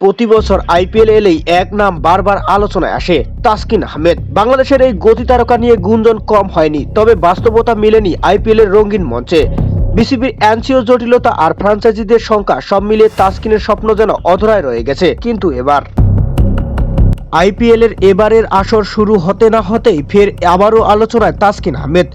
প্রতি বছর আইপিএল এলেই এক নাম বারবার আলোচনায় আসে, তাসকিন আহমেদ। বাংলাদেশের এই গতি তারকা নিয়ে গুঞ্জন কম হয়নি, তবে বাস্তবতা মেলেনি আইপিএল এর রঙিন মঞ্চে। বিসিবির এনসিও জটিলতা আর ফ্র্যাঞ্চাইজিদের সংখ্যা সব মিলিয়ে তাসকিনের স্বপ্ন যেন অধরায় রয়ে গেছে। কিন্তু এবার আইপিএল এর এবারের আসর শুরু হতে না হতেই ফের আবারও আলোচনায় তাসকিন আহমেদ।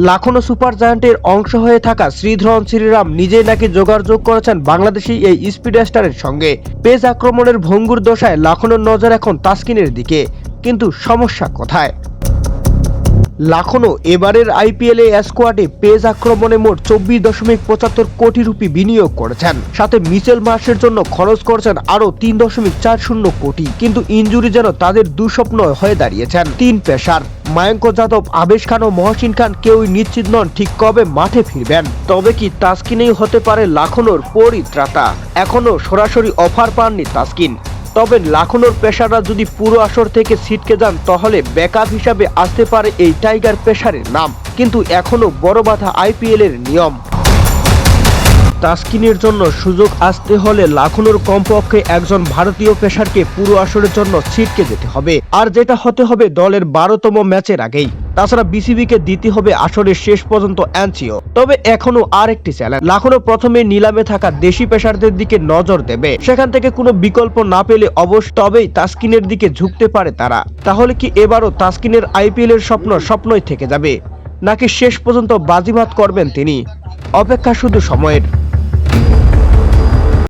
লাখনো সুপার জায়ান্টের অংশ হয়ে থাকা শ্রীধরন শ্রীরাম নিজেই নাকি যোগাযোগ করেছেন বাংলাদেশি এই স্পিড স্টারের সঙ্গে। পেস আক্রমণের ভঙ্গুর দশায় লাখনোর নজর এখন তাসকিনের দিকে। কিন্তু সমস্যা কোথায়? লাখনো এবারের আইপিএল স্কোয়াডে পেস আক্রমণে মোট 24.75 কোটি রুপি বিনিয়োগ করেছেন, সাথে মিচেল মার্শের জন্য খরচ করেছেন আরো 3.40 কোটি। কিন্তু ইনজুরি যেন তাদের দুঃস্বপ্ন হয়ে দাঁড়িয়েছেন। তিন পেসার মায়াঙ্ক যাদব, আবেশ খান ও মহসিন খান কেউই নিশ্চিত নন ঠিক কবে মাঠে ফিরবেন। তবে কি তাসকিনেই হতে পারে লাখনোর পরিত্রাতা? এখনো সরাসরি অফার পাননি তাসকিন। তবে লাখনোর পেসাররা যদি পুরো আসর থেকে ছিটকে যান, তাহলে ব্যাকআপ হিসাবে আসতে পারে এই টাইগার পেসারের নাম। কিন্তু এখনো বড় বাধা আইপিএল এর নিয়ম। তাসকিনের জন্য সুযোগ আসতে হলে লাখনোর কমপক্ষে একজন ভারতীয় পেসারকে পুরো আসরের জন্য ছিটকে যেতে হবে, আর যেটা হতে হবে দলের 12তম ম্যাচের আগেই। তাছাড়া বিসিবিকে দিতে হবে আসরের শেষ পর্যন্ত এনসিও। তবে এখনো আরেকটি চ্যালেঞ্জ, লাখনো প্রথমে নিলামে থাকা দেশি পেসারদের দিকে নজর দেবে। সেখান থেকে কোনো বিকল্প না পেলে অবশ্য তবেই তাসকিনের দিকে ঝুঁকতে পারে তারা। তাহলে কি এবারও তাসকিনের আইপিএল এর স্বপ্নই থেকে যাবে, নাকি শেষ পর্যন্ত বাজিমাত করবেন তিনি? অপেক্ষা শুধু সময়ের।